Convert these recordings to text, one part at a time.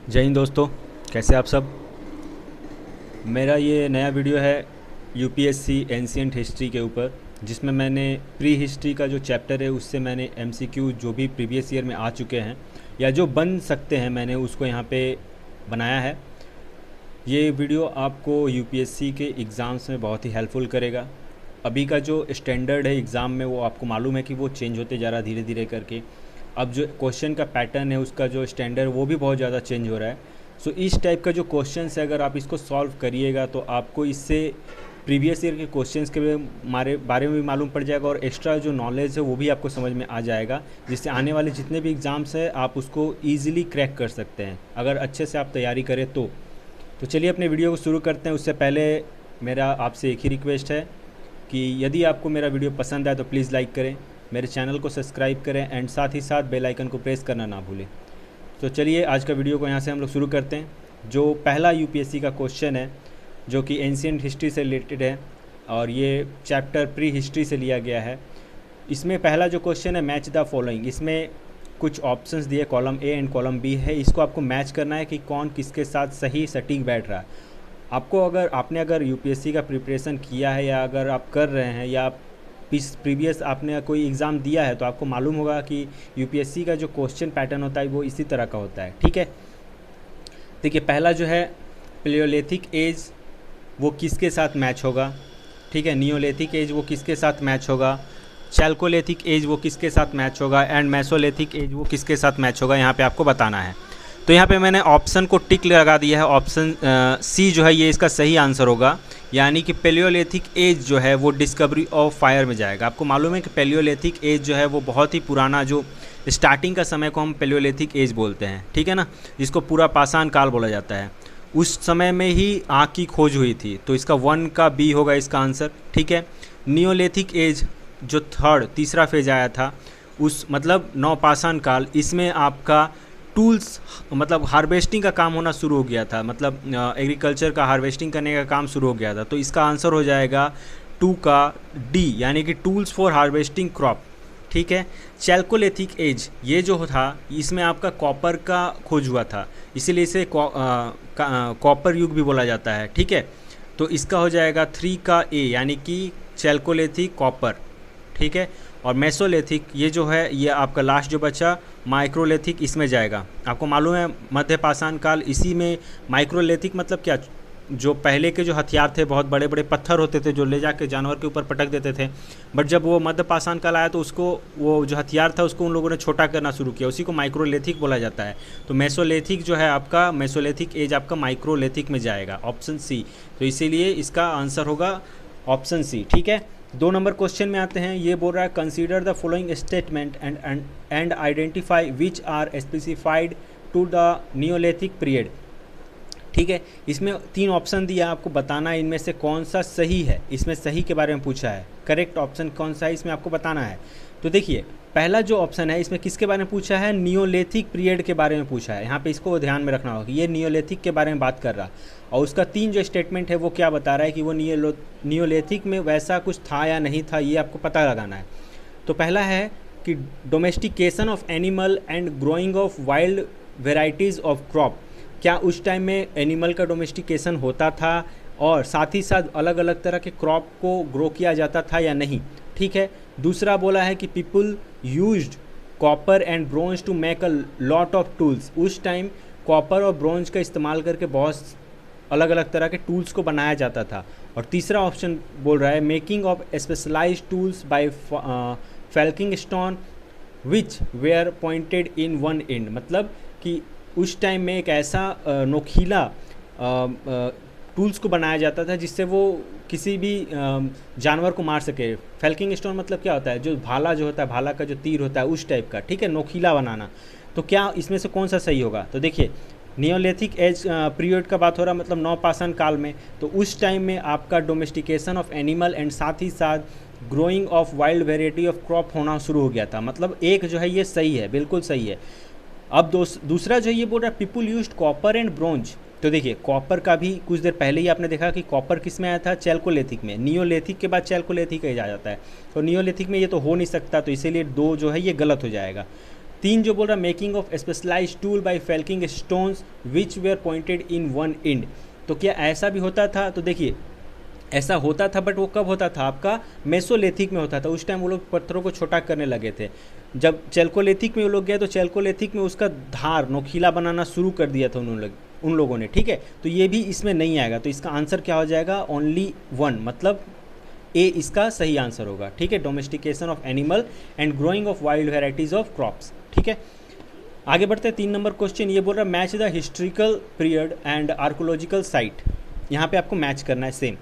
जय हिंद दोस्तों। कैसे आप सब। मेरा ये नया वीडियो है यूपीएससी एंशिएंट हिस्ट्री के ऊपर, जिसमें मैंने प्री हिस्ट्री का जो चैप्टर है उससे मैंने एमसीक्यू जो भी प्रीवियस ईयर में आ चुके हैं या जो बन सकते हैं मैंने उसको यहाँ पे बनाया है। ये वीडियो आपको यूपीएससी के एग्ज़ाम्स में बहुत ही हेल्पफुल करेगा। अभी का जो स्टैंडर्ड है एग्ज़ाम में वो आपको मालूम है कि वो चेंज होते जा रहा है धीरे धीरे करके। अब जो क्वेश्चन का पैटर्न है उसका जो स्टैंडर्ड वो भी बहुत ज़्यादा चेंज हो रहा है। सो इस टाइप का जो क्वेश्चन है अगर आप इसको सॉल्व करिएगा तो आपको इससे प्रीवियस ईयर के क्वेश्चंस के बारे में भी मालूम पड़ जाएगा और एक्स्ट्रा जो नॉलेज है वो भी आपको समझ में आ जाएगा, जिससे आने वाले जितने भी एग्ज़ाम्स हैं आप उसको ईजिली क्रैक कर सकते हैं अगर अच्छे से आप तैयारी करें तो चलिए अपने वीडियो को शुरू करते हैं। उससे पहले मेरा आपसे एक ही रिक्वेस्ट है कि यदि आपको मेरा वीडियो पसंद आए तो प्लीज़ लाइक करें, मेरे चैनल को सब्सक्राइब करें एंड साथ ही साथ बेल आइकन को प्रेस करना ना भूलें। तो चलिए आज का वीडियो को यहाँ से हम लोग शुरू करते हैं। जो पहला यूपीएससी का क्वेश्चन है जो कि एंशिएंट हिस्ट्री से रिलेटेड है और ये चैप्टर प्री हिस्ट्री से लिया गया है। इसमें पहला जो क्वेश्चन है मैच द फॉलोइंग। इसमें कुछ ऑप्शंस दिए, column A and column B है। इसको आपको मैच करना है कि कौन किसके साथ सही सटीक बैठ रहा है। आपको अगर यूपीएससी का प्रिपरेशन किया है या अगर आप कर रहे हैं या प्रीवियस आपने कोई एग्ज़ाम दिया है तो आपको मालूम होगा कि यूपीएससी का जो क्वेश्चन पैटर्न होता है वो इसी तरह का होता है। ठीक है, देखिए पहला जो है प्लेयोलिथिक एज वो किसके साथ मैच होगा। ठीक है, नियोलिथिक एज वो किसके साथ मैच होगा, चैल्कोलिथिक एज वो किसके साथ मैच होगा एंड मेसोलिथिक एज वो किसके साथ मैच होगा, यहाँ पे आपको बताना है। तो यहाँ पे मैंने ऑप्शन को टिक लगा दिया है। ऑप्शन सी जो है ये इसका सही आंसर होगा, यानी कि पेलियोलिथिक एज जो है वो डिस्कवरी ऑफ फायर में जाएगा। आपको मालूम है कि पेलियोलिथिक एज जो है वो बहुत ही पुराना, जो स्टार्टिंग का समय को हम पेलियोलिथिक एज बोलते हैं, ठीक है ना, जिसको पूरा पाषाण काल बोला जाता है। उस समय में ही आँख की खोज हुई थी, तो इसका 1 का बी होगा इसका आंसर। ठीक है, नियोलिथिक एज जो तीसरा फेज आया था उस मतलब नवपाषाण काल, इसमें आपका टूल्स मतलब हार्वेस्टिंग का काम होना शुरू हो गया था, मतलब एग्रीकल्चर का हार्वेस्टिंग करने का काम शुरू हो गया था। तो इसका आंसर हो जाएगा 2 का डी, यानी कि टूल्स फॉर हार्वेस्टिंग क्रॉप। ठीक है, चैल्कोलिथिक एज ये जो था इसमें आपका कॉपर का खोज हुआ था, इसीलिए इसे कॉपर युग भी बोला जाता है। ठीक है, तो इसका हो जाएगा 3 का ए, यानी कि चैल्कोलिथिक कॉपर। ठीक है, और मेसोलिथिक ये जो है ये आपका लास्ट जो बचा माइक्रोलिथिक, इसमें जाएगा। आपको मालूम है मध्य पाषाण काल, इसी में माइक्रोलिथिक मतलब क्या, जो पहले के जो हथियार थे बहुत बड़े बड़े पत्थर होते थे जो ले जाके जानवर के ऊपर पटक देते थे, बट जब वो मध्य पाषाण काल आया तो उसको वो जो हथियार था उसको उन लोगों ने छोटा करना शुरू किया, उसी को माइक्रोलिथिक बोला जाता है। तो मेसोलिथिक जो है आपका, मेसोलिथिक एज आपका माइक्रोलिथिक में जाएगा, ऑप्शन सी। तो इसीलिए इसका आंसर होगा ऑप्शन सी। ठीक है, 2 नंबर क्वेश्चन में आते हैं। ये बोल रहा है consider the following statement and identify which are specified to the neolithic period. ठीक है, इसमें 3 ऑप्शन दिया, आपको बताना है इनमें से कौन सा सही है। इसमें सही के बारे में पूछा है, करेक्ट ऑप्शन कौन सा है इसमें आपको बताना है। तो देखिए पहला जो ऑप्शन है इसमें किसके बारे में पूछा है, नियोलिथिक पीरियड के बारे में पूछा है। यहाँ पे इसको ध्यान में रखना होगा कि ये नियोलिथिक के बारे में बात कर रहा, और उसका 3 जो स्टेटमेंट है वो क्या बता रहा है कि वो नियोलिथिक में वैसा कुछ था या नहीं था, ये आपको पता लगाना है। तो पहला है कि domestication of animal and growing of wild varieties of crop, क्या उस टाइम में एनिमल का डोमेस्टिकेशन होता था और साथ ही साथ अलग अलग तरह के क्रॉप को ग्रो किया जाता था या नहीं। ठीक है, दूसरा बोला है कि people used copper and bronze to make a lot of tools, उस टाइम कॉपर और ब्रोंज का इस्तेमाल करके बहुत अलग अलग तरह के टूल्स को बनाया जाता था। और तीसरा ऑप्शन बोल रहा है making of specialised tools by flaking stone which were pointed in one end, मतलब कि उस टाइम में एक ऐसा नोकीला टूल्स को बनाया जाता था जिससे वो किसी भी जानवर को मार सके। फैल्किंग स्टोन मतलब क्या होता है, जो भाला जो होता है, भाला का जो तीर होता है उस टाइप का। ठीक है, नोकीला बनाना। तो क्या इसमें से कौन सा सही होगा, तो देखिए नियोलिथिक एज पीरियड का बात हो रहा, मतलब नवपाषाण काल में, तो उस टाइम में आपका डोमेस्टिकेशन ऑफ एनिमल एंड साथ ही साथ growing of wild variety of crop होना शुरू हो गया था। मतलब एक जो है ये सही है, बिल्कुल सही है। अब दूसरा जो ये बोल रहा है people used copper and bronze, तो देखिए कॉपर का भी कुछ देर पहले ही आपने देखा कि कॉपर किस में आया था, चैल्कोलिथिक में। नियोलिथिक के बाद चैल्कोलिथिक आ जाता है, तो नियोलिथिक में ये तो हो नहीं सकता, तो इसीलिए 2 जो है ये गलत हो जाएगा। तीन जो बोल रहा making of specialised tool by flaking stones which were pointed in one end. तो क्या ऐसा भी होता था? तो देखिए ऐसा होता था, बट वो कब होता था? आपका मेसोलिथिक में होता था। उस टाइम वो लोग पत्थरों को छोटा करने लगे थे। जब चैल्कोलिथिक में वो लोग गए तो चैल्कोलिथिक में उसका धार नोखीला बनाना शुरू कर दिया था उन लोगों ने, ठीक है। तो ये भी इसमें नहीं आएगा, तो इसका आंसर क्या हो जाएगा? ओनली वन, मतलब ए इसका सही आंसर होगा, ठीक है। Domestication of animal and growing of wild varieties of crops, ठीक है। आगे बढ़ते हैं 3 नंबर क्वेश्चन। ये बोल रहा है match the historical period and archaeological site. यहाँ पे आपको मैच करना है सेम,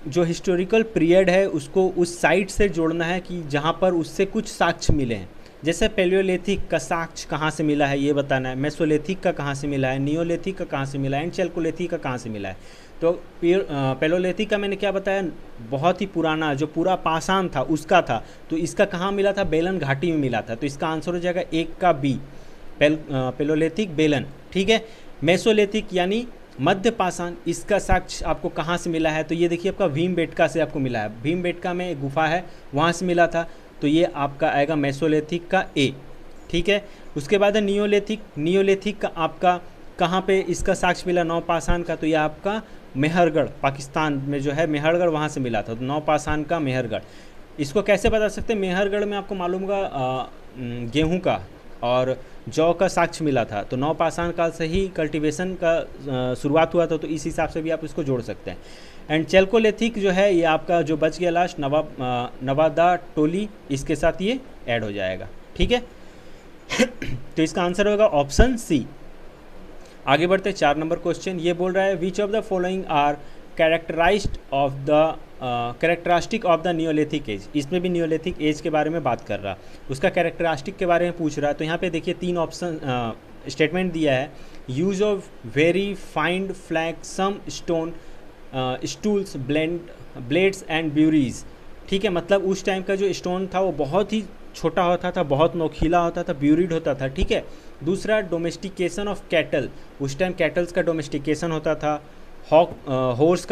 जो हिस्टोरिकल पीरियड है उसको उस साइट से जोड़ना है कि जहाँ पर उससे कुछ साक्ष्य मिले हैं। जैसे पेलियोलिथिक का साक्ष्य कहाँ से मिला है ये बताना है, मेसोलिथिक का कहाँ से मिला है, नियोलिथिक का कहाँ से मिला है, एंड चैल्कोलिथिक का कहाँ से मिला है। तो पेलोलिथिक का मैंने क्या बताया? बहुत ही पुराना जो पूरा पाषाण था उसका था। तो इसका कहाँ मिला था? बेलन घाटी में मिला था। तो इसका आंसर हो जाएगा 1 का बी, पेलोलिथिक बेलन, ठीक है। मेसोलिथिक यानी मध्य पाषाण, इसका साक्ष्य आपको कहाँ से मिला है? तो ये देखिए आपका भीमबेटका से आपको मिला है। भीमबेटका में एक गुफा है, वहाँ से मिला था। तो ये आपका आएगा मेसोलिथिक का ए, ठीक है। उसके बाद है नियोलिथिक। नियोलिथिक का आपका कहाँ पे इसका साक्ष्य मिला? नवपाषाण का। तो ये आपका मेहरगढ़, पाकिस्तान में जो है मेहरगढ़, वहाँ से मिला था। तो नवपाषाण का मेहरगढ़। इसको कैसे बता सकते हैं? मेहरगढ़ में आपको मालूम होगा गेहूँ का और जौ का साक्ष्य मिला था। तो नवपाषाण काल से ही कल्टीवेशन का शुरुआत हुआ था। तो इस हिसाब से भी आप इसको जोड़ सकते हैं। एंड चैल्कोलिथिक जो है ये आपका जो बच गया लास्ट नवादा टोली, इसके साथ ये ऐड हो जाएगा, ठीक है। तो इसका आंसर होगा ऑप्शन सी। आगे बढ़ते 4 नंबर क्वेश्चन। ये बोल रहा है which of the following are characteristic of the neolithic age. इसमें भी नियोलिथिक एज के बारे में बात कर रहा, उसका कैरेक्टरिस्टिक के बारे में पूछ रहा है। तो यहाँ पे देखिए 3 ऑप्शन स्टेटमेंट दिया है। Use of very find flag some stone stools blades and buries, ठीक है। मतलब उस टाइम का जो स्टोन था वो बहुत ही छोटा होता था, बहुत नोखीला होता था, ब्यूरिड होता था, ठीक है। दूसरा डोमेस्टिकेशन ऑफ कैटल, उस टाइम कैटल्स का डोमेस्टिकेशन होता था। हॉर्स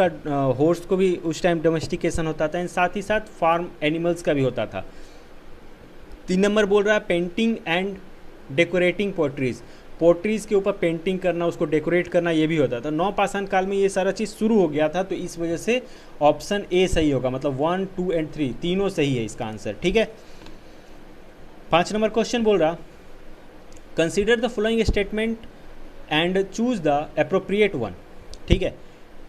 को भी उस टाइम डोमेस्टिकेशन होता था। एंड साथ ही साथ फार्म एनिमल्स का भी होता था। 3 नंबर बोल रहा है पेंटिंग एंड डेकोरेटिंग पोट्रीज के ऊपर पेंटिंग करना, उसको डेकोरेट करना, ये भी होता था। नवपाषाण काल में ये सारा चीज़ शुरू हो गया था। तो इस वजह से ऑप्शन ए सही होगा, मतलब 1, 2 एंड 3 तीनों सही है इसका आंसर, ठीक है। 5 नंबर क्वेश्चन बोल रहा consider the following statement and choose the appropriate one, ठीक है।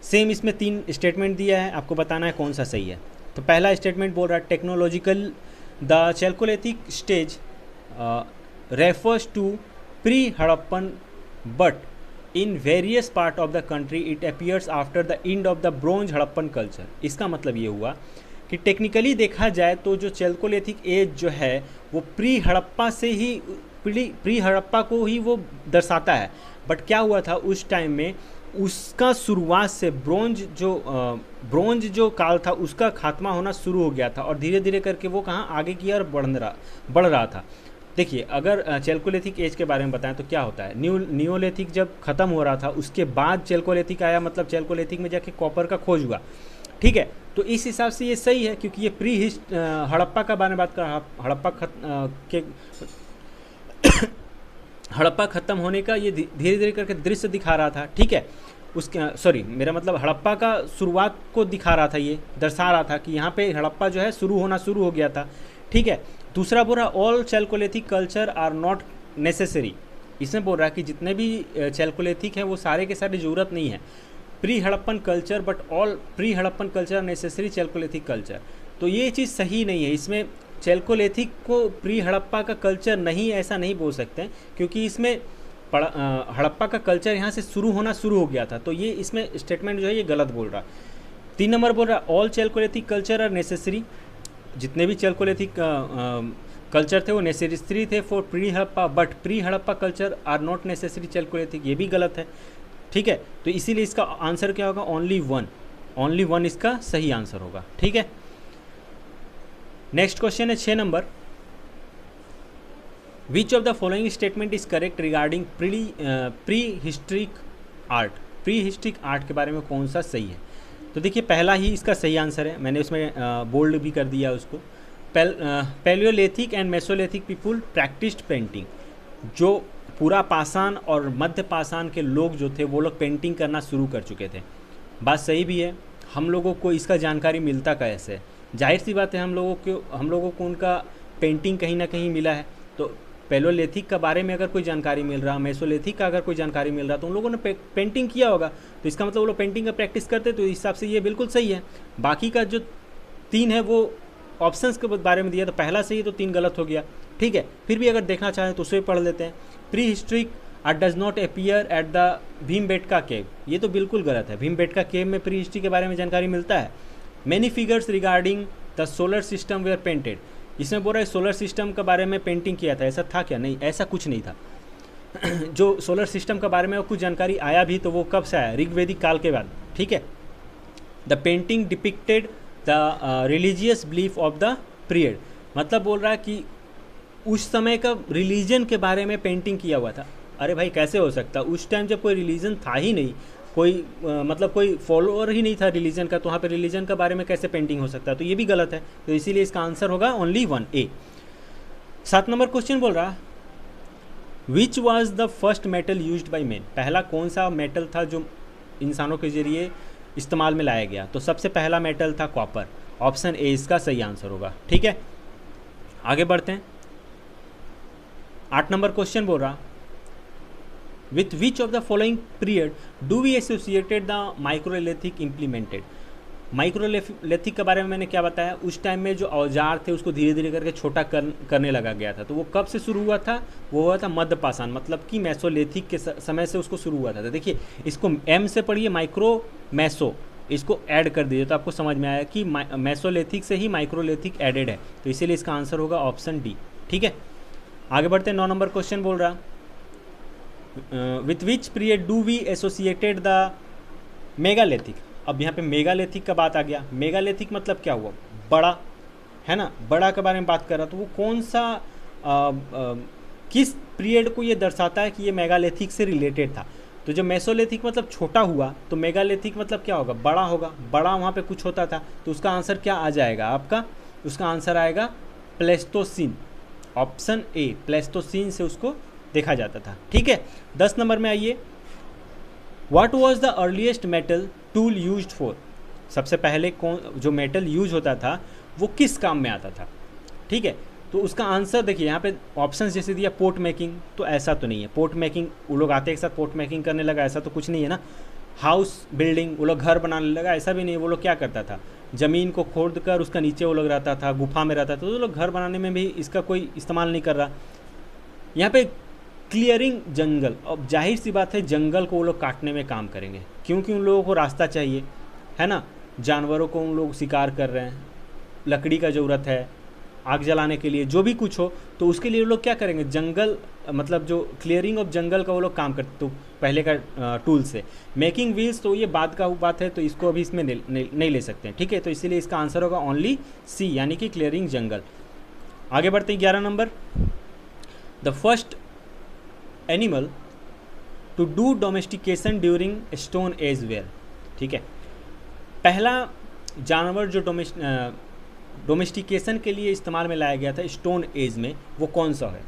सेम इसमें 3 स्टेटमेंट दिया है, आपको बताना है कौन सा सही है। तो पहला स्टेटमेंट बोल रहा है technological the chalcolithic stage refers to pre Harappan but in various part of the country it appears after the end of the bronze Harappan culture. इसका मतलब ये हुआ कि टेक्निकली देखा जाए तो जो चैल्कोलिथिक एज जो है वो प्री हड़प्पा से ही प्री हड़प्पा को ही वो दर्शाता है। बट क्या हुआ था उस टाइम में, उसका शुरुआत से ब्रोंज जो काल था उसका खात्मा होना शुरू हो गया था और धीरे धीरे करके वो कहाँ आगे की ओर बढ़ रहा था। देखिए अगर चैल्कोलिथिक एज के बारे में बताएं तो क्या होता है, नियोलिथिक जब खत्म हो रहा था उसके बाद चैल्कोलिथिक आया, मतलब चैल्कोलिथिक में जाके कॉपर का खोज हुआ, ठीक है। तो इस हिसाब से ये सही है क्योंकि ये प्री हड़प्पा का बारे में बात कर रहा। हड़प्पा खत्म होने का ये धीरे धीरे करके दृश्य दिखा रहा था, ठीक है। उसके मेरा मतलब हड़प्पा का शुरुआत को दिखा रहा था, ये दर्शा रहा था कि यहाँ पे हड़प्पा जो है शुरू हो गया था, ठीक है। दूसरा बोल रहा all chalcolithic culture are not necessary. इसमें बोल रहा है कि जितने भी चैल्कोलिथिक हैं वो सारे के सारे ज़रूरत नहीं है pre Harappan culture, but all pre Harappan culture are necessary chalcolithic culture. तो ये चीज़ सही नहीं है। इसमें चैल्कोलिथिक को प्री हड़प्पा का कल्चर नहीं, ऐसा नहीं बोल सकते हैं क्योंकि इसमें हड़प्पा का कल्चर यहाँ से शुरू हो गया था। तो ये इसमें स्टेटमेंट जो है ये गलत बोल रहा। 3 नंबर बोल रहा all chalcolithic culture are necessary. जितने भी चैल्कोलिथिक कल्चर थे वो नेसेसरी थे for pre Harappa, but pre Harappa culture are not necessary chalcolithic, ये भी गलत है, ठीक है। तो इसीलिए इसका आंसर क्या होगा, ओनली वन इसका सही आंसर होगा, ठीक है। नेक्स्ट क्वेश्चन है 6 number. Which of the following statement is correct regarding pre historic art. Pre historic art के बारे में कौन सा सही है? तो देखिए पहला ही इसका सही आंसर है, मैंने उसमें बोल्ड भी कर दिया उसको। Palaeolithic and Mesolithic people practised painting. जो पूरा पाषाण और मध्य पाषाण के लोग जो थे वो लोग पेंटिंग करना शुरू कर चुके थे। बात सही भी है। हम लोगों को इसका जानकारी मिलता कैसे है? जाहिर सी बात है, हम लोगों को उनका पेंटिंग कहीं ना कहीं मिला है। तो पैलियोलिथिक के बारे में अगर कोई जानकारी मिल रहा, मेसोलिथिक का अगर कोई जानकारी मिल रहा, तो उन लोगों ने पेंटिंग किया होगा। तो इसका मतलब वो लोग पेंटिंग का प्रैक्टिस करते, तो इस हिसाब से ये बिल्कुल सही है। बाकी का जो 3 है वो ऑप्शंस के बारे में दिया, तो पहला सही तो 3 गलत हो गया। ठीक है, फिर भी अगर देखना चाहें तो उसे पढ़ लेते हैं। Prehistoric does not appear at the Bhimbetka cave, ये तो बिल्कुल गलत है। भीमबेटका केव में प्री हिस्ट्री के बारे में जानकारी मिलता है। Many figures regarding the solar system were painted, इसमें बोल रहा है सोलर सिस्टम के बारे में पेंटिंग किया था, ऐसा था क्या? नहीं, ऐसा कुछ नहीं था। जो सोलर सिस्टम के बारे में कुछ जानकारी आया भी तो वो कब से आया? ऋग्वेदिक काल के बाद। ठीक है। The painting depicted the religious belief of the period, मतलब बोल रहा है कि उस समय का रिलीजन के बारे में पेंटिंग किया हुआ था। अरे भाई कैसे हो सकता? उस टाइम जब कोई रिलीजन था ही नहीं, कोई मतलब कोई फॉलोअर ही नहीं था रिलीजन का, तो वहाँ पे रिलीजन के बारे में कैसे पेंटिंग हो सकता है? तो ये भी गलत है। तो इसीलिए इसका आंसर होगा ओनली 1A। 7 नंबर क्वेश्चन बोल रहा which was the first metal used by man, पहला कौन सा मेटल था जो इंसानों के जरिए इस्तेमाल में लाया गया? तो सबसे पहला मेटल था कॉपर। ऑप्शन ए इसका सही आंसर होगा। ठीक है, आगे बढ़ते हैं। 8 नंबर क्वेश्चन बोल रहा with which of the following period do we associated the microlithic implemented. Microlithic के बारे में मैंने क्या बताया? उस टाइम में जो औजार थे उसको धीरे धीरे करके छोटा करने लगा गया था। तो वो कब से शुरू हुआ था? वो हुआ था मध्य पाषाण, मतलब कि मेसोलिथिक के समय से उसको शुरू हुआ था। तो देखिए इसको एम से पढ़िए, माइक्रो मैसो, इसको ऐड कर दीजिए तो आपको समझ में आया कि मेसोलिथिक से ही माइक्रोलिथिक एडेड है। तो इसीलिए इसका आंसर होगा ऑप्शन डी। ठीक है, आगे बढ़ते हैं। 9 नंबर क्वेश्चन बोल रहा with which period do we associated the megalithic. अब यहाँ पे मेगालिथिक का बात आ गया। मेगालिथिक मतलब क्या हुआ? बड़ा, है ना, बड़ा के बारे में बात कर रहा। तो वो कौन सा किस पीरियड को ये दर्शाता है कि ये मेगालिथिक से रिलेटेड था? तो जो मेसोलिथिक मतलब छोटा हुआ, तो मेगालिथिक मतलब क्या होगा? बड़ा होगा। बड़ा वहाँ पे कुछ होता था, तो उसका आंसर क्या आ जाएगा आपका? उसका आंसर आएगा प्लेस्टोसीन। ऑप्शन ए, प्लेस्टोसीन से उसको देखा जाता था। ठीक है, 10 नंबर में आइए। What was the earliest metal tool used for, सबसे पहले कौन जो मेटल यूज होता था वो किस काम में आता था? ठीक है, तो उसका आंसर देखिए यहाँ पे ऑप्शन जैसे दिया पोर्ट मेकिंग, तो ऐसा तो नहीं है। पोर्ट मेकिंग वो लोग आते एक साथ पोर्ट मेकिंग करने लगा, ऐसा तो कुछ नहीं है ना। हाउस बिल्डिंग, वो लोग घर बनाने लगा, ऐसा भी नहीं। वो लोग क्या करता था? ज़मीन को खोद कर उसका नीचे वो लोग रहता था, गुफा में रहता था। तो वो लोग घर बनाने में भी इसका कोई इस्तेमाल नहीं कर रहा। यहाँ पे क्लियरिंग जंगल, अब जाहिर सी बात है जंगल को वो लोग काटने में काम करेंगे, क्योंकि उन लोगों को रास्ता चाहिए, है ना। जानवरों को उन लोग शिकार कर रहे हैं, लकड़ी का ज़रूरत है आग जलाने के लिए, जो भी कुछ हो, तो उसके लिए वो लोग क्या करेंगे? जंगल, मतलब जो क्लियरिंग ऑफ जंगल का वो लोग काम करते। तो पहले का टूल से मेकिंग व्हील्स, तो ये बाद का बात है, तो इसको अभी इसमें नहीं ले सकते हैं। ठीक है, तो इसीलिए इसका आंसर होगा ओनली सी, यानी कि क्लियरिंग जंगल। आगे बढ़ते हैं। 11 number, the first animal to do domestication during stone age were. ठीक है, पहला जानवर जो डोमेस्टिकेशन के लिए इस्तेमाल में लाया गया था स्टोन एज में, वो कौन सा है?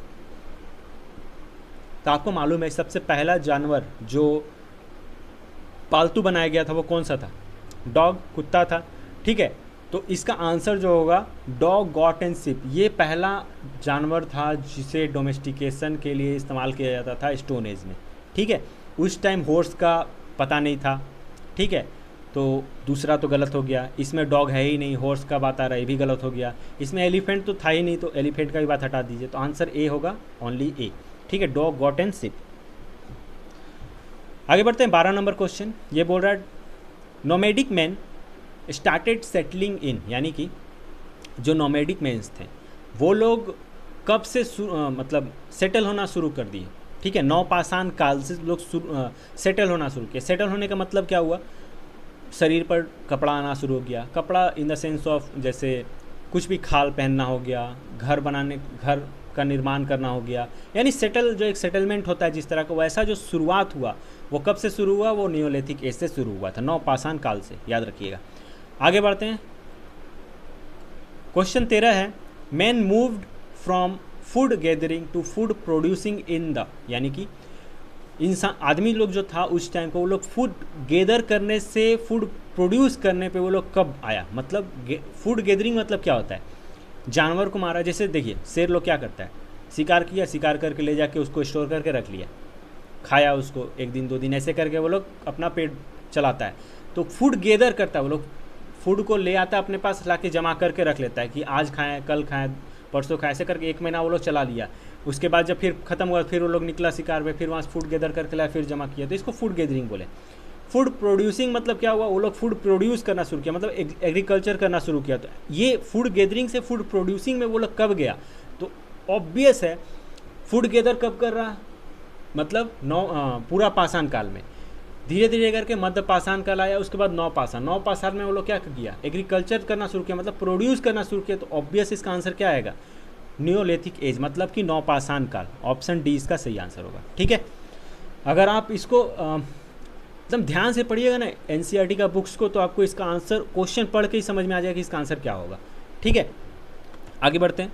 तो आपको मालूम है सबसे पहला जानवर जो पालतू बनाया गया था वो कौन सा था? डॉग, कुत्ता था। ठीक है, तो इसका आंसर जो होगा डॉग, गॉट एंड शिप, ये पहला जानवर था जिसे डोमेस्टिकेशन के लिए इस्तेमाल किया जाता था स्टोन एज में। ठीक है, उस टाइम हॉर्स का पता नहीं था। ठीक है, तो दूसरा तो गलत हो गया। इसमें डॉग है ही नहीं, हॉर्स का बात आ रहा है, ये भी गलत हो गया। इसमें एलिफेंट तो था ही नहीं, तो एलिफेंट का भी बात हटा दीजिए। तो आंसर ए होगा, ओनली ए। ठीक है, डॉग, गॉट एंड शिप। आगे बढ़ते हैं। 12 नंबर क्वेश्चन, ये बोल रहा है nomadic man started settling in, यानी कि जो नोमैडिक मैन्स थे वो लोग कब से मतलब सेटल होना शुरू कर दिए? ठीक है, नवपाषाण काल से लोग सेटल होना शुरू किया। सेटल होने का मतलब क्या हुआ? शरीर पर कपड़ा आना शुरू हो गया। कपड़ा इन द सेंस ऑफ जैसे कुछ भी खाल पहनना हो गया, घर का निर्माण करना हो गया, यानी सेटल, जो एक सेटलमेंट होता है जिस तरह का, वैसा जो शुरुआत हुआ वो कब से शुरू हुआ? वो नियोलिथिक एज से शुरू हुआ था, नवपाषाण काल से, याद रखिएगा। आगे बढ़ते हैं। क्वेश्चन 13 है man moved from food gathering to food producing in the, यानी कि इंसान आदमी लोग जो था उस टाइम को, वो लोग फूड गैदर करने से फूड प्रोड्यूस करने पे वो लोग कब आया, मतलब फूड गैदरिंग मतलब क्या होता है, जानवर को मारा। जैसे देखिए शेर लोग क्या करता है, शिकार किया, शिकार करके ले जाके उसको स्टोर करके रख लिया, खाया उसको 1 दिन 2 दिन, ऐसे करके वो लोग अपना पेट चलाता है। तो फूड गैदर करता है, वो लोग फूड को ले आता है अपने पास, ला के जमा करके रख लेता है कि आज खाएं, कल खाएं, परसों खाएं, ऐसे करके 1 महीना वो लोग चला लिया। उसके बाद जब फिर ख़त्म हुआ, फिर वो लोग निकला शिकार पे, फिर वहाँ से फूड गैदर करके लाया, फिर जमा किया, तो इसको फूड गैदरिंग बोले। फूड प्रोड्यूसिंग मतलब क्या हुआ, वो लोग फूड प्रोड्यूस करना शुरू किया, मतलब एग्रीकल्चर करना शुरू किया। तो ये फूड गैदरिंग से फूड प्रोड्यूसिंग में वो लोग कब गया, तो ऑब्वियस है फूड गैदर कब कर रहा, मतलब पूरा पाषाण काल में। धीरे धीरे करके मध्य पाषाण काल आया, उसके बाद नवपाषाण में वो लोग क्या किया, एग्रीकल्चर करना शुरू किया, मतलब प्रोड्यूस करना शुरू किया। तो ऑब्वियस इसका आंसर क्या आएगा, नियोलिथिक एज, मतलब कि नवपाषाण काल। ऑप्शन डी इसका सही आंसर होगा। ठीक है, अगर आप इसको एकदम ध्यान से पढ़िएगा ना एनसीईआरटी का बुक्स को, तो आपको इसका आंसर क्वेश्चन पढ़ के ही समझ में आ जाएगा कि इसका आंसर क्या होगा। ठीक है, आगे बढ़ते हैं।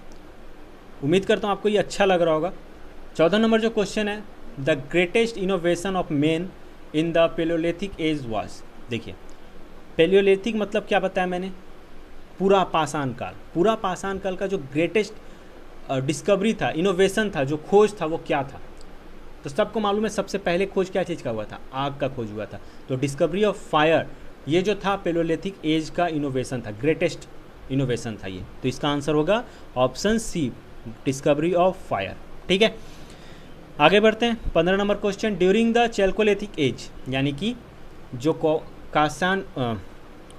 उम्मीद करता हूँ आपको ये अच्छा लग रहा होगा। 14 नंबर जो क्वेश्चन है, the greatest innovation of man in the paleolithic age was. देखिए पेलियोलिथिक मतलब क्या बताया मैंने, पूरा पाषाण काल। पूरा पाषाण काल का जो ग्रेटेस्ट डिस्कवरी था, इनोवेशन था, जो खोज था, वो क्या था। तो सबको मालूम है सबसे पहले खोज क्या चीज़ का हुआ था, आग का खोज हुआ था। तो डिस्कवरी ऑफ फायर, ये जो था पेलियोलिथिक एज का इनोवेशन था, ग्रेटेस्ट इनोवेशन था ये। तो इसका आंसर होगा option C, discovery of fire. ठीक है, आगे बढ़ते हैं। 15 number question, during the chalcolithic age, यानी कि जो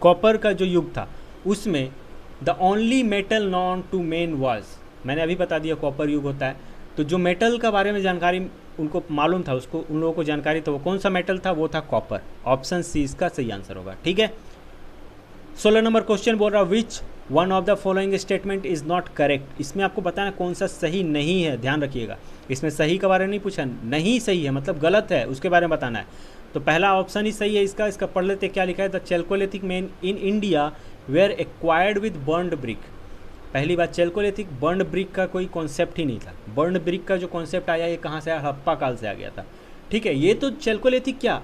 कॉपर का जो युग था, उसमें the only metal known to men was, मैंने अभी बता दिया कॉपर युग होता है। तो जो मेटल का बारे में जानकारी उनको मालूम था, उसको उन लोगों को जानकारी था, वो कौन सा मेटल था, वो था कॉपर। ऑप्शन सी इसका सही आंसर होगा। ठीक है, 16 नंबर क्वेश्चन बोल रहा, which one of the following statement is not correct. इसमें आपको बताना कौन सा सही नहीं है, ध्यान रखिएगा। इसमें सही के बारे में नहीं पूछा, नहीं सही है मतलब गलत है, उसके बारे में बताना है। तो पहला ऑप्शन ही सही है इसका पढ़ लेते क्या लिखा है, the chalcolithic man in India were acquired with burned brick. पहली बात, चैल्कोलिथिक बर्न्ड ब्रिक का कोई कॉन्सेप्ट ही नहीं था। बर्न्ड ब्रिक का जो कॉन्सेप्ट आया ये कहाँ से आया, हड़प्पा काल से आ गया था। ठीक है, ये तो चैल्कोलिथिक क्या,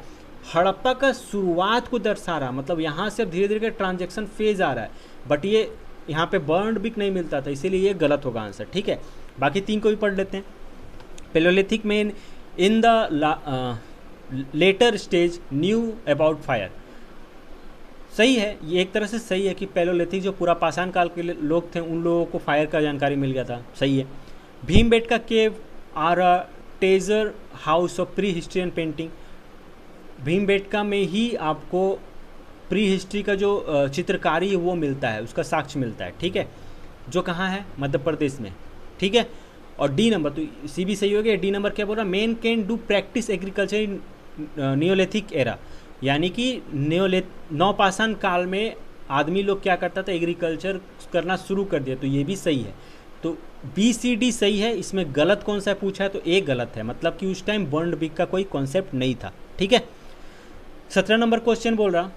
हड़प्पा का शुरुआत को दर्शा रहा, मतलब यहाँ से अब धीरे धीरे ट्रांजेक्शन फेज आ रहा है, बट ये यहाँ पे बर्न्ड ब्रिक नहीं मिलता था, इसीलिए ये गलत होगा आंसर। ठीक है, बाकी 3 को भी पढ़ लेते हैं। Paleolithic man in the later stage knew about fire, सही है, ये एक तरह से सही है कि पेलियोलिथिक जो पूरा पाषाण काल के लोग थे, उन लोगों को फायर का जानकारी मिल गया था, सही है। Bhimbetka cave are a treasure house of prehistory and painting. Bhimbetka में ही आपको प्री हिस्ट्री का जो चित्रकारी है वो मिलता है, उसका साक्ष्य मिलता है। ठीक है, जो कहाँ है, मध्य प्रदेश में। ठीक है, और डी नंबर, तो सी भी सही हो गया। डी नंबर क्या बोल रहा, man can do practice agriculture in Neolithic era, यानी कि नवपाषाण काल में आदमी लोग क्या करता था, एग्रीकल्चर करना शुरू कर दिया, तो ये भी सही है। तो बी सी डी सही है। इसमें गलत कौन सा पूछा है, तो ए गलत है, मतलब कि उस टाइम बर्न्ड ब्रिक का कोई कॉन्सेप्ट नहीं था। ठीक है, 17 नंबर क्वेश्चन बोल रहा,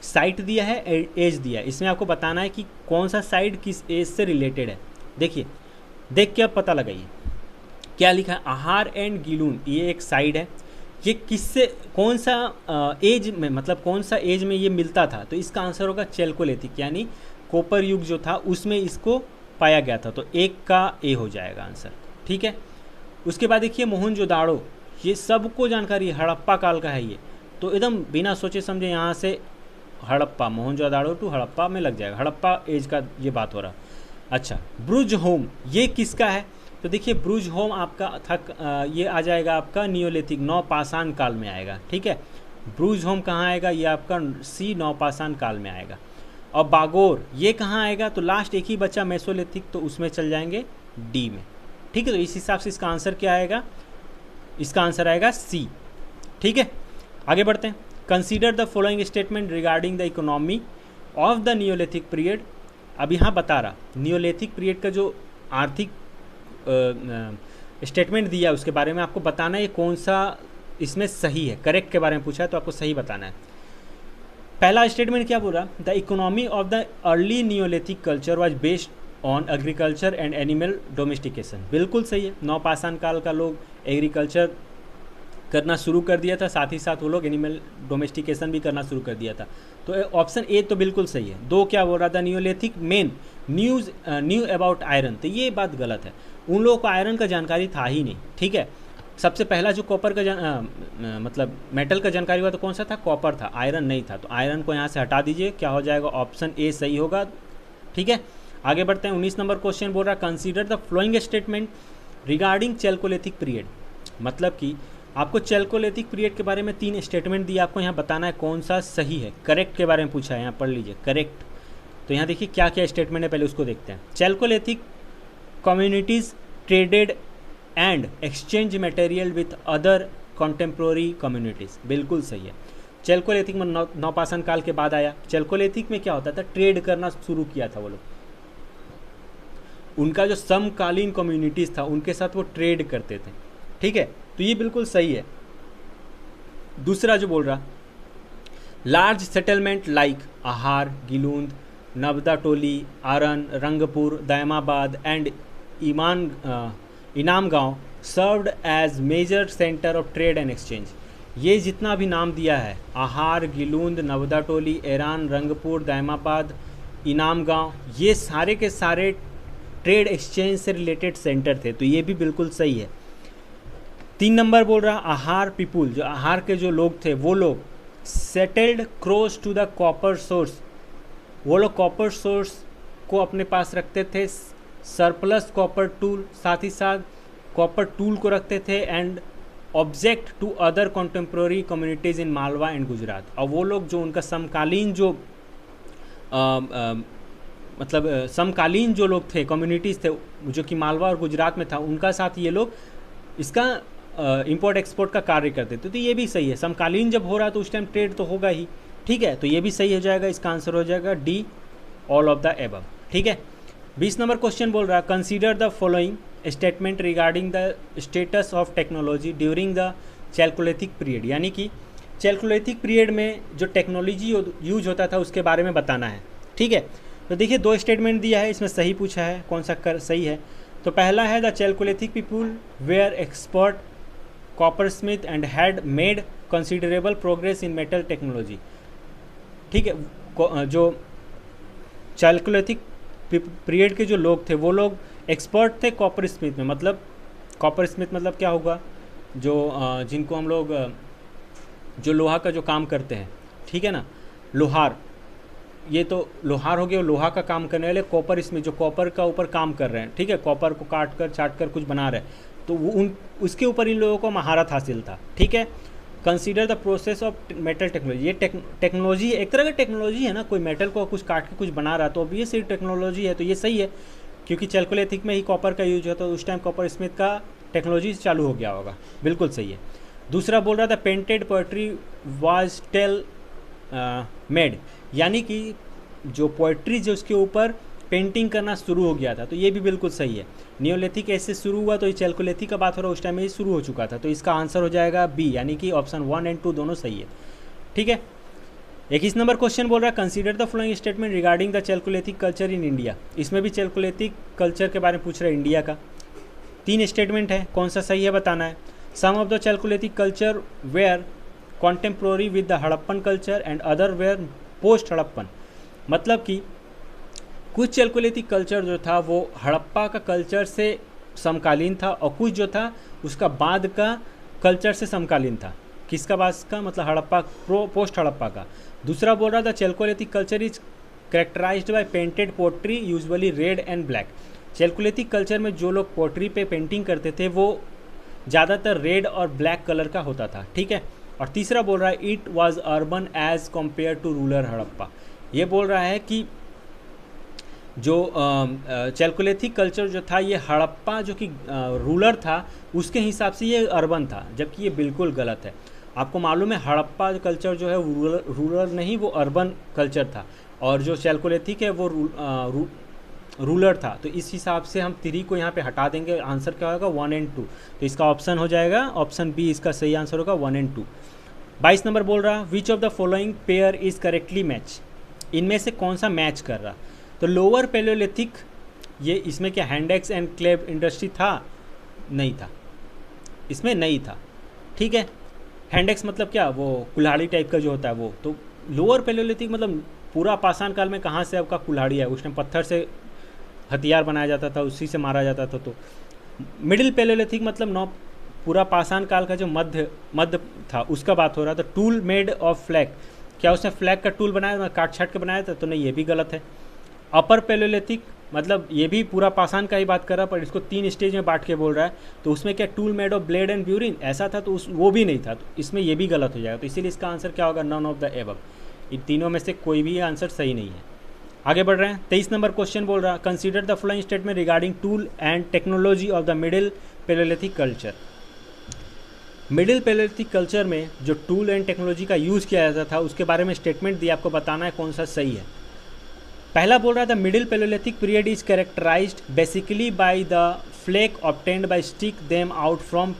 साइट दिया है, एज दिया है, इसमें आपको बताना है कि कौन सा साइट किस एज से रिलेटेड है। देखिए, देख के अब पता लगाइए क्या लिखा है, आहार एंड गिलून, ये एक साइड है, ये किससे, कौन सा एज में, मतलब कौन सा एज में ये मिलता था। तो इसका आंसर होगा चैल्कोलिथिक, यानी कॉपर युग जो था उसमें इसको पाया गया था। तो 1 का ए हो जाएगा आंसर। ठीक है, उसके बाद देखिए मोहनजोदाड़ो, ये सबको जानकारी, हड़प्पा काल का है ये, तो एकदम बिना सोचे समझे यहाँ से हड़प्पा, मोहनजोदाड़ो टू हड़प्पा में लग जाएगा, हड़प्पा एज का ये बात हो रहा। अच्छा, ब्रुज होम, ये किसका है, तो देखिए ब्रुज होम आपका था, ये आ जाएगा आपका नियोलिथिक, नवपाषाण काल में आएगा। ठीक है, ब्रुज होम कहाँ आएगा, ये आपका सी, नवपाषाण काल में आएगा। और बागोर ये कहाँ आएगा, तो लास्ट एक ही बच्चा मेसोलिथिक, तो उसमें चल जाएंगे डी में। ठीक है, तो इस हिसाब से इसका आंसर क्या आएगा, इसका आंसर आएगा सी। ठीक है, आगे बढ़ते हैं। Consider the following statement regarding the economy of the neolithic period. अब यहाँ बता रहा, नियोलिथिक पीरियड का जो आर्थिक स्टेटमेंट दिया उसके बारे में आपको बताना है ये कौन सा इसमें सही है, करेक्ट के बारे में पूछा है तो आपको सही बताना है। पहला स्टेटमेंट क्या बोल रहा, the economy of the early Neolithic culture was based on agriculture and animal domestication. बिल्कुल सही है, नवपाषाण काल का लोग एग्रीकल्चर करना शुरू कर दिया था, साथ ही साथ वो लोग एनिमल डोमेस्टिकेशन भी करना शुरू कर दिया था। तो ऑप्शन ए तो बिल्कुल सही है। दो क्या बोल रहा था, Neolithic main knew about iron, तो ये बात गलत है, उन लोगों को आयरन का जानकारी था ही नहीं। ठीक है, सबसे पहला जो कॉपर का मतलब मेटल का जानकारी हुआ तो कौन सा था, कॉपर था, आयरन नहीं था। तो आयरन को यहाँ से हटा दीजिए, क्या हो जाएगा, ऑप्शन ए सही होगा। ठीक है, आगे बढ़ते हैं। 19 नंबर क्वेश्चन बोल रहा है consider the following statement regarding Chalcolithic period. मतलब कि आपको चैल्कोलिथिक पीरियड के बारे में 3 स्टेटमेंट दिए, आपको यहाँ बताना है कौन सा सही है। करेक्ट के बारे में पूछा है, यहाँ पढ़ लीजिए करेक्ट। तो यहाँ देखिए क्या क्या स्टेटमेंट है, पहले उसको देखते हैं। Chalcolithic communities traded and exchange material with other contemporary communities, बिल्कुल सही है। चैल्कोलिथिक में नवपाषाण काल के बाद आया। चैल्कोलिथिक में क्या होता था, ट्रेड करना शुरू किया था वो लोग, उनका जो समकालीन कम्युनिटीज़ था उनके साथ वो ट्रेड करते थे। ठीक है, तो ये बिल्कुल सही है। दूसरा जो बोल रहा, large settlement like Ahar, Gilund, Navdatoli, Eran, Rangpur, Daimabad and Inamgaon served as major centre of trade and exchange. ये जितना भी नाम दिया है, आहार, गिलूंद, नवदा टोली, ईरान, रंगपुर, दैमाबाद, इनाम गांव, ये सारे के सारे ट्रेड एक्सचेंज से रिलेटेड सेंटर थे। तो ये भी बिल्कुल सही है। 3 नंबर बोल रहा, आहार पीपुल, जो आहार के जो लोग थे वो लोग settled close to the copper source, वो लोग कॉपर सोर्स को अपने पास रखते थे, सरप्लस कॉपर टूल, साथ ही साथ कॉपर टूल को रखते थे, and object to other contemporary communities in Malwa and Gujarat. और वो लोग जो उनका समकालीन जो मतलब समकालीन जो लोग थे, कम्युनिटीज़ थे जो कि मालवा और गुजरात में था, उनका साथ ये लोग इसका इंपोर्ट एक्सपोर्ट का कार्य करते थे। तो ये भी सही है, समकालीन जब हो रहा तो उस टाइम ट्रेड तो होगा ही। ठीक है, तो ये भी सही हो जाएगा, इसका आंसर हो जाएगा D, all of the above. ठीक है, 20 नंबर क्वेश्चन बोल रहा है consider the following statement regarding the status of technology during the Chalcolithic period. यानी कि चैल्कोलिथिक पीरियड में जो टेक्नोलॉजी यूज होता था उसके बारे में बताना है। ठीक है, तो देखिए 2 स्टेटमेंट दिया है, इसमें सही पूछा है, कौन सा सही है। तो पहला है the chalcolithic people were expert copper smith and had made considerable progress in metal technology. ठीक है, जो चैल्कोलिथिक पीरियड के जो लोग थे वो लोग एक्सपर्ट थे कॉपर स्मिथ में। मतलब कॉपर स्मिथ मतलब क्या होगा, जो जिनको हम लोग जो लोहा का जो काम करते हैं, ठीक है ना, लोहार, ये तो लोहार हो गया, लोहा का काम करने वाले कॉपर स्मिथ जो कॉपर का ऊपर काम कर रहे हैं। ठीक है, कॉपर को काट कर छाट कर कुछ बना रहे हैं, तो वो उसके ऊपर इन लोगों को महारत हासिल था। ठीक है, consider the process of metal technology, ये टेक्नोलॉजी एक तरह का टेक्नोलॉजी है ना, कोई मेटल को कुछ काट के कुछ बना रहा है तो अब ये सही टेक्नोलॉजी है। तो ये सही है, क्योंकि चैल्कोलिथिक में ही कॉपर का यूज होता है, तो उस टाइम कॉपर स्मिथ का टेक्नोलॉजी चालू हो गया होगा, बिल्कुल सही है। दूसरा बोल रहा था painted pottery was tell made, यानी कि जो पोएट्री जो उसके ऊपर पेंटिंग करना शुरू हो गया था, तो ये भी बिल्कुल सही है। नियोलिथिक ऐसे शुरू हुआ तो ये चैल्कोलिथिक का बात हो रहा है, उस टाइम में ये शुरू हो चुका था, तो इसका आंसर हो जाएगा बी, यानी कि ऑप्शन 1 और 2 दोनों सही है। ठीक है, 21 नंबर क्वेश्चन बोल रहा है consider the following statement regarding the chalcolithic culture in India. इसमें भी चैल्कोलिथिक कल्चर के बारे में पूछ रहा है इंडिया का। 3 स्टेटमेंट है, कौन सा सही है बताना है। Some of the chalcolithic culture were contemporary with the Harappan culture and other were post Harappan. मतलब कि कुछ चैल्कोलिथिक कल्चर जो था वो हड़प्पा का कल्चर से समकालीन था, और कुछ जो था उसका बाद का कल्चर से समकालीन था। किसका बाद का, मतलब हड़प्पा पोस्ट हड़प्पा का। दूसरा बोल रहा था chalcolithic culture is characterized by painted pottery usually red and black. Chalcolithic culture में जो लोग पोट्री पे पेंटिंग करते थे वो ज़्यादातर रेड और ब्लैक कलर का होता था। ठीक है, और तीसरा बोल रहा है it was urban age compare to rural Harappa. ये बोल रहा है कि जो चैल्कोलिथिक कल्चर जो था ये हड़प्पा जो कि रूरल था उसके हिसाब से ये अर्बन था, जबकि ये बिल्कुल गलत है। आपको मालूम है हड़प्पा कल्चर जो है रूरल नहीं, वो अर्बन कल्चर था, और जो चैल्कोलिथिक है वो रूरल था। तो इस हिसाब से हम 3 को यहाँ पे हटा देंगे, आंसर क्या होगा 1 और 2। तो इसका ऑप्शन हो जाएगा ऑप्शन बी, इसका सही आंसर होगा 1 और 2। 22 नंबर बोल रहा विच of the following pair is correctly match. इनमें से कौन सा मैच कर रहा। तो लोअर पैलियोलिथिक ये इसमें क्या हैंड एक्स एंड क्लेव इंडस्ट्री था? नहीं था, इसमें नहीं था। ठीक है, हैंड एक्स मतलब क्या, वो कुल्हाड़ी टाइप का जो होता है वो। तो लोअर पैलेयोलिथिक मतलब पूरा पाषाण काल में कहाँ से आपका कुल्हाड़ी है? उस टाइम पत्थर से हथियार बनाया जाता था, उसी से मारा जाता था। तो मिडिल पैलेयोलिथिक मतलब नौ पूरा पाषाण काल का जो मध्य था उसका बात हो रहा था। टूल मेड ऑफ फ्लैग, क्या उसने फ्लैग का टूल बनाया, काट छाट के बनाया था? तो नहीं, ये भी गलत है। अपर पैलेयोलिथिक मतलब ये भी पूरा पाषाण का ही बात कर रहा है, पर इसको 3 स्टेज में बांट के बोल रहा है। तो उसमें क्या tool made of blade and burin ऐसा था? तो वो भी नहीं था, तो इसमें ये भी गलत हो जाएगा। तो इसीलिए इसका आंसर क्या होगा? None of the above. इन तीनों में से कोई भी आंसर सही नहीं है। आगे बढ़ रहे हैं। 23 नंबर क्वेश्चन बोल रहा है, consider the following statement regarding tool and technology of the middle palaeolithic culture. Middle palaeolithic culture में जो टूल एंड टेक्नोलॉजी का यूज़ किया जाता था उसके बारे में स्टेटमेंट दिया, आपको बताना है कौन सा सही है। पहला बोल रहा था middle palaeolithic period is characterised basically by the flake obtained by stick them out from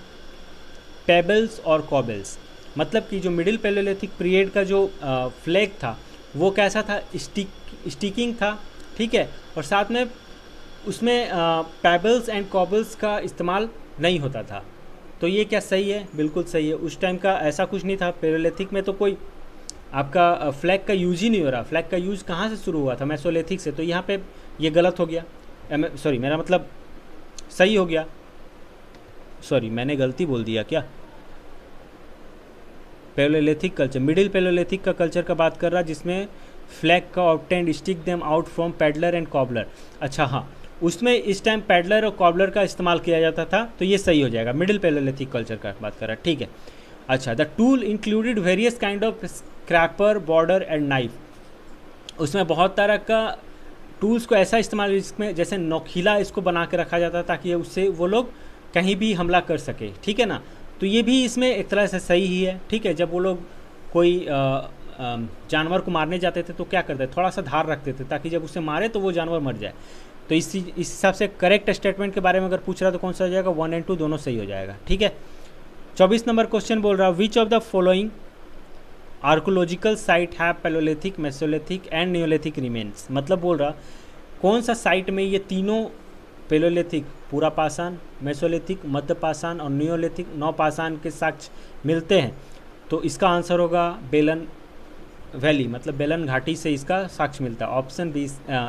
pebbles और कॉबल्स। मतलब कि जो मिडिल पैलेयोलिथिक पीरियड का जो फ्लेक था वो कैसा था? स्टिकिंग था, ठीक है, और साथ में उसमें पेबल्स एंड कॉबल्स का इस्तेमाल नहीं होता था। तो ये क्या सही है? बिल्कुल सही है। उस टाइम का ऐसा कुछ नहीं था। पैलेयोलिथिक में तो कोई आपका फ्लैग का यूज ही नहीं हो रहा। फ्लैग का यूज़ कहाँ से शुरू हुआ था? मेसोलिथिक से। तो यहाँ पे ये गलत हो गया, सॉरी मेरा मतलब सही हो गया, सॉरी मैंने गलती बोल दिया क्या? पैलेयोलिथिक कल्चर, मिडिल पैलेयोलिथिक का कल्चर का बात कर रहा है जिसमें फ्लैग का obtained stick them out from peddler and cobbler. अच्छा हाँ, उसमें इस टाइम पैडलर और कॉबलर का इस्तेमाल किया जाता था, तो ये सही हो जाएगा। मिडिल पैलेयोलिथिक कल्चर का बात कर रहा है, ठीक है। अच्छा, the tool included various kind of scraper, border and knife. उसमें बहुत तरह का टूल्स को ऐसा इस्तेमाल, इसमें जैसे नोकीला इसको बना के रखा जाता था ताकि उससे वो लोग कहीं भी हमला कर सके, ठीक है ना। तो ये भी इसमें एक तरह से सही ही है, ठीक है। जब वो लोग कोई जानवर को मारने जाते थे तो क्या करते थे? थोड़ा सा धार रखते थे ताकि जब उसे मारे तो वो जानवर मर जाए। तो इस हिसाब से करेक्ट स्टेटमेंट के बारे में अगर पूछ रहा तो कौन सा हो जाएगा? 1 और 2 दोनों सही हो जाएगा, ठीक है। 24 नंबर क्वेश्चन बोल रहा है, which of the following archaeological site have palaeolithic, mesolithic and neolithic remains. मतलब बोल रहा कौन सा साइट में ये तीनों पैलेयोलिथिक, पूरा पाषाण, मेसोलिथिक, मध्य पाषाण और नियोलिथिक, नवपाषाण के साक्ष्य मिलते हैं? तो इसका आंसर होगा बेलन वैली, मतलब बेलन घाटी से इसका साक्ष्य मिलता है। ऑप्शन बी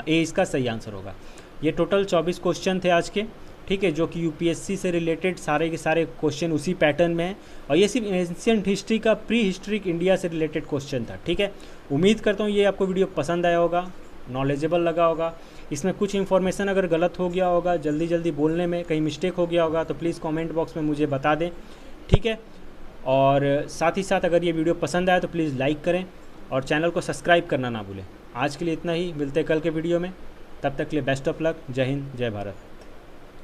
ए इसका सही आंसर होगा। ये टोटल 24 क्वेश्चन थे आज के, ठीक है, जो कि यूपीएससी से रिलेटेड सारे के सारे क्वेश्चन उसी पैटर्न में है। और ये सिर्फ एंशिएंट हिस्ट्री का, प्री हिस्ट्रिक इंडिया से रिलेटेड क्वेश्चन था, ठीक है। उम्मीद करता हूँ ये आपको वीडियो पसंद आया होगा, नॉलेजेबल लगा होगा। इसमें कुछ इन्फॉर्मेशन अगर गलत हो गया होगा, जल्दी बोलने में कहीं मिस्टेक हो गया होगा, तो प्लीज़ कमेंट बॉक्स में मुझे बता दें, ठीक है। और साथ ही साथ अगर ये वीडियो पसंद आया तो प्लीज़ लाइक करें और चैनल को सब्सक्राइब करना ना भूलें। आज के लिए इतना ही, मिलते हैं कल के वीडियो में। तब तक के लिए बेस्ट ऑफ लक। जय हिंद, जय भारत।